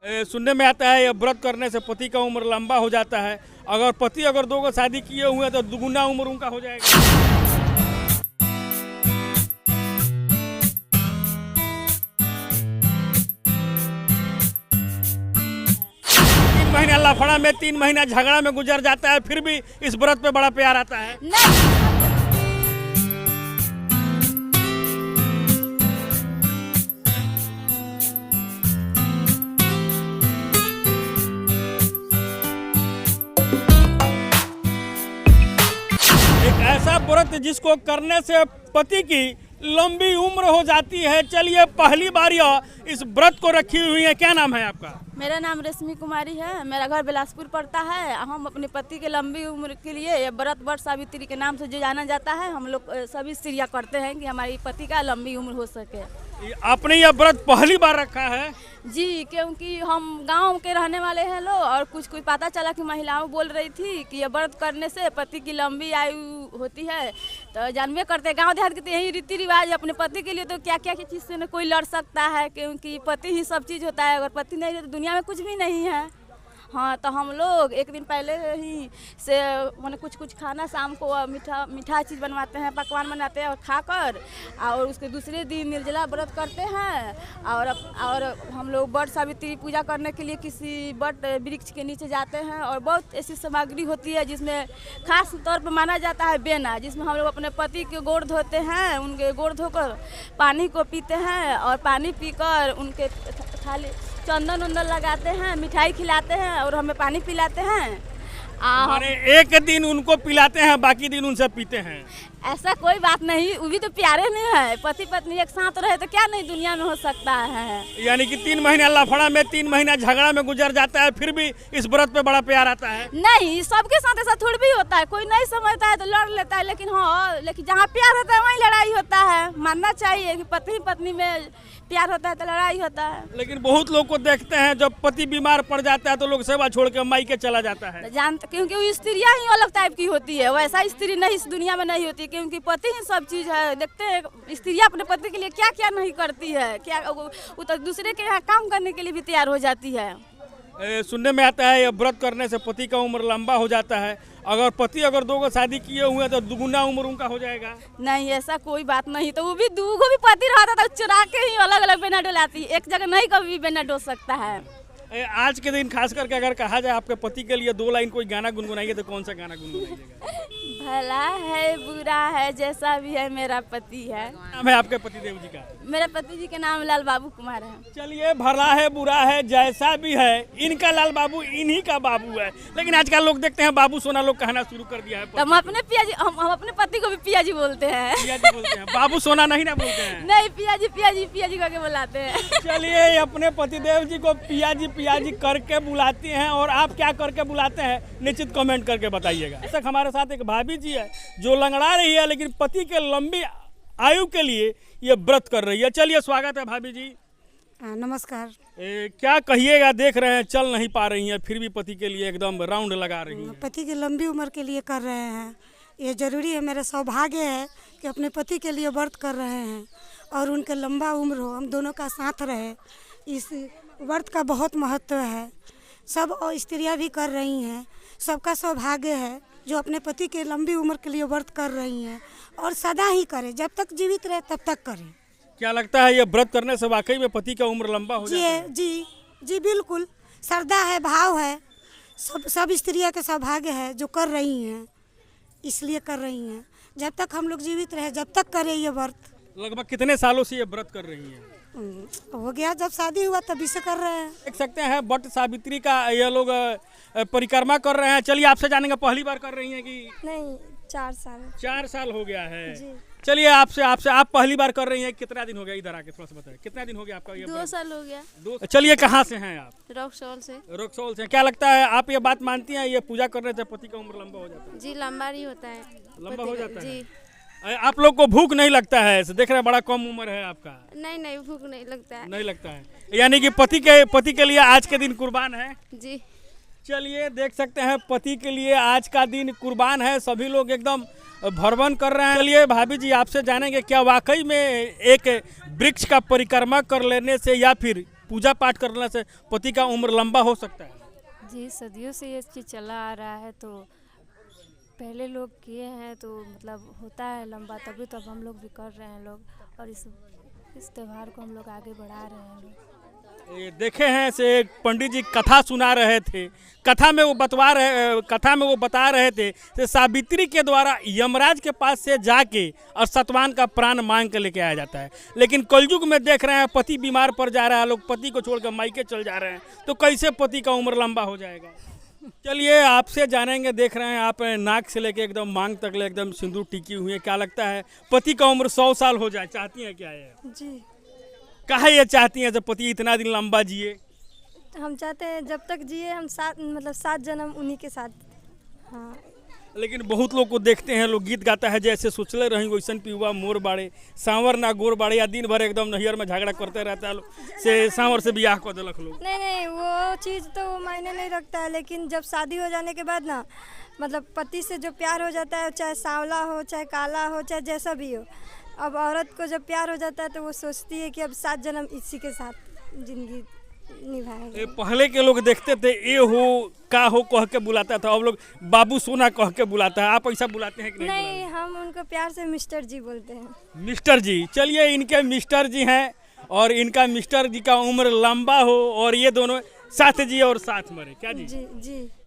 सुनने में आता है ये व्रत करने से पति का उम्र लंबा हो जाता है। अगर पति अगर दो को शादी किए हुए हैं तो दुगुना उम्र उनका हो जाएगा। 3 महीना लफड़ा में 3 महीना झगड़ा में गुजर जाता है, फिर भी इस व्रत पे बड़ा प्यार आता है। एक ऐसा व्रत जिसको करने से पति की लंबी उम्र हो जाती है। चलिए पहली बार इस व्रत को रखी हुई है। क्या नाम है आपका? मेरा नाम रश्मि कुमारी है। मेरा घर बिलासपुर पड़ता है। हम अपने पति के लंबी उम्र के लिए ये व्रत वर्ष सावित्री के नाम से जो जाना जाता है, हम लोग सभी स्त्रियां करते हैं कि हमारी पति का लंबी उम्र हो सके। आपने यह व्रत पहली बार रखा है? जी, क्योंकि हम गांव के रहने वाले हैं लोग, और कुछ पता चला कि महिलाओं बोल रही थी कि ये व्रत करने से पति की लंबी आयु होती है। तो जानवे करते गांव देहात के यही रीति रिवाज। अपने पति के लिए तो क्या क्या चीज़ से कोई लड़ सकता है, क्योंकि पति ही सब चीज़ होता है। अगर पति नहीं है तो दुनिया में कुछ भी नहीं है। हाँ, तो हम लोग एक दिन पहले ही से मैंने कुछ खाना शाम को मीठा चीज़ बनवाते हैं, पकवान बनाते हैं और खाकर, और उसके दूसरे दिन निर्जला व्रत करते हैं। और हम लोग वट सावित्री पूजा करने के लिए किसी वट वृक्ष के नीचे जाते हैं, और बहुत ऐसी सामग्री होती है जिसमें खास तौर पर माना जाता है बेना, जिसमें हम लोग अपने पति के गोड़ धोते हैं। उनके गोड़ धोकर पानी को पीते हैं, और पानी पीकर उनके थाली चंदन उंदन लगाते हैं, मिठाई खिलाते हैं और हमें पानी पिलाते हैं। एक दिन उनको पिलाते हैं, बाकी दिन उनसे पीते हैं? ऐसा कोई बात नहीं, वो भी तो प्यारे नहीं है। पति पत्नी एक साथ रहे तो क्या नहीं दुनिया में हो सकता है। यानी कि 3 महीना लफड़ा में 3 महीना झगड़ा में गुजर जाता है, फिर भी इस व्रत पे बड़ा प्यार आता है? नहीं, सबके साथ ऐसा थोड़ी भी होता है। कोई नहीं समझता है तो लड़ लेता है, लेकिन जहाँ प्यार होता है वहीं लड़ाई होता है। मानना चाहिए कि पति पत्नी में प्यार होता है तो लड़ाई होता है। लेकिन बहुत लोग को देखते हैं जब पति बीमार पड़ जाता है तो लोग सेवा छोड़ के माई के चला जाता है। जानते, क्योंकि वो स्त्रियाँ ही अलग टाइप की होती है, वैसा स्त्री नहीं इस दुनिया में नहीं होती, क्योंकि पति ही सब चीज़ है। देखते हैं स्त्रियाँ अपने पति के लिए क्या क्या नहीं करती है, क्या वो तो दूसरे के यहाँ काम करने के लिए भी तैयार हो जाती है। सुनने में आता है ये व्रत करने से पति का उम्र लंबा हो जाता है। अगर पति अगर दो को शादी किए हुए हैं तो दुगुना उम्र उनका हो जाएगा? नहीं, ऐसा कोई बात नहीं। तो वो भी दूगो भी पति रहता तो चुरा के ही अलग अलग बेना डोलाती, एक जगह नहीं कभी भी बेना डो सकता है। आज के दिन खास करके अगर कहा जाए आपके पति के लिए 2 लाइन कोई गाना गुनगुनाइए तो कौन सा गाना गुनगुनाइएगा? भला है बुरा है जैसा भी है मेरा पति है। नाम है आपके पतिदेव जी का? मेरे पति जी के नाम लाल बाबू कुमार है। चलिए, भला है बुरा है जैसा भी है, इनका लाल बाबू इन्हीं का बाबू है। लेकिन आजकल लोग देखते हैं बाबू सोना लोग कहना शुरू कर दिया है। तो हम अपने पियाजी, हम अपने पति को भी पियाजी बोलते हैं। पियाजी बोलते हैं, बाबू सोना नहीं ना बोलते हैं? नहीं, पियाजी करके बुलाते हैं। चलिए, अपने पतिदेव जी को पियाजी करके बुलाती हैं, और आप क्या करके बुलाते हैं निश्चित कमेंट करके बताइएगा। ऐसा हमारे साथ एक भाभी जी है जो लंगड़ा रही है, लेकिन पति के लंबी आयु के लिए ये व्रत कर रही है। चलिए, स्वागत है भाभी जी। नमस्कार। क्या कहिएगा, देख रहे हैं चल नहीं पा रही हैं, फिर भी पति के लिए एकदम राउंड लगा रही हैं। पति की लंबी उम्र के लिए कर रहे हैं, ये जरूरी है। मेरा सौभाग्य है कि अपने पति के लिए व्रत कर रहे हैं और उनके लंबा उम्र हो, हम दोनों का साथ रहे। इस व्रत का बहुत महत्व है। सब स्त्रियां भी कर रही हैं, सबका सौभाग्य है जो अपने पति के लंबी उम्र के लिए व्रत कर रही हैं, और सदा ही करें, जब तक जीवित रहे तब तक करें। क्या लगता है ये व्रत करने से वाकई में पति का उम्र लंबा हो जाता है? जी बिल्कुल, श्रद्धा है, भाव है। सब स्त्रियों के सौभाग्य है जो कर रही हैं, इसलिए कर रही हैं। जब तक हम लोग जीवित रहे जब तक करें ये व्रत। लगभग कितने सालों से ये व्रत कर रही हैं? हो गया, जब शादी हुआ तभी से कर रहे हैं। देख सकते हैं वट सावित्री का ये लोग परिक्रमा कर रहे हैं। चलिए, आपसे जानेंगे, पहली बार कर रही हैं कि? नहीं, 4 साल। 4 साल हो गया है जी। चलिए, आपसे आप पहली बार कर रही हैं। कितना दिन हो गया? इधर आके थोड़ा सा बताएं, कितना दिन हो गया आपका ये? 2 साल हो गया। चलिए, कहाँ से हैं आप? रॉक्सॉल से। रॉक्सॉल से। क्या लगता है, आप ये बात मानती हैं ये पूजा करने से पति का उम्र लंबा हो जाता है? जी, लंबा ही होता है। लंबा हो जाता है जी। आप लोग को भूख नहीं लगता है? देख रहे हैं बड़ा कम उम्र है आपका। नहीं, भूख नहीं लगता है। नहीं लगता है, यानी कि पति के लिए आज के दिन कुर्बान है। जी। चलिए, देख सकते हैं पति के लिए आज का दिन कुर्बान है। सभी लोग एकदम भरवन कर रहे हैं। चलिए भाभी जी, आपसे जानेंगे क्या वाकई में एक वृक्ष का परिक्रमा कर लेने से या फिर पूजा पाठ करने से पति का उम्र लंबा हो सकता है? जी सदियों से ये चीज़ चला आ रहा है, तो पहले लोग किए हैं तो मतलब होता है लंबा, तभी तो अब हम लोग भी कर रहे हैं लोग, और इस त्यौहार को हम लोग आगे बढ़ा रहे हैं लोग। ये देखे हैं से पंडित जी कथा सुना रहे थे, कथा में वो बता रहे थे कि सावित्री के द्वारा यमराज के पास से जाके और सतवान का प्राण मांग के लेके आया जाता है। लेकिन कलयुग में देख रहे हैं पति बीमार पड़ जा रहा है, लोग पति को छोड़कर मायके चल जा रहे हैं, तो कैसे पति का उम्र लंबा हो जाएगा? चलिए आपसे जानेंगे। देख रहे हैं आप नाक से लेके एकदम मांग तक ले एकदम सिंदूर टिकी हुई है, क्या लगता है पति का उम्र 100 साल हो जाए, चाहती हैं क्या ये? जी काहे ये चाहती हैं जब पति इतना दिन लंबा जिए? हम चाहते हैं जब तक जिए हम सात जन्म उन्हीं के साथ। हाँ, लेकिन बहुत लोग को देखते हैं, लोग गीत गाता है जैसे सोचले रही वैसन पियुआ मोर बाड़े, सांवर ना गोर बाड़े, या दिन भर एकदम नैहर में झगड़ा करते रहता है लोग से सांवर से बियाह कर देलक लोग। नहीं वो चीज़ तो मायने नहीं रखता है, लेकिन जब शादी हो जाने के बाद ना मतलब पति से जो प्यार हो जाता है, चाहे सांवला हो चाहे काला हो चाहे जैसा भी हो, अब औरत को जब प्यार हो जाता है तो वो सोचती है कि अब 7 जन्म इसी के साथ जिंदगी निभाएंगे। पहले के लोग देखते थे ए हो का हो कह के बुलाता था, अब लोग बाबू सोना कह के बुलाता है। आप ऐसा बुलाते हैं कि नहीं? नहीं, हम उनको प्यार से मिस्टर जी बोलते हैं। मिस्टर जी। चलिए इनके मिस्टर जी हैं और इनका मिस्टर जी का उम्र लंबा हो और ये दोनों साथ जिए और साथ मरे। क्या जी? जी।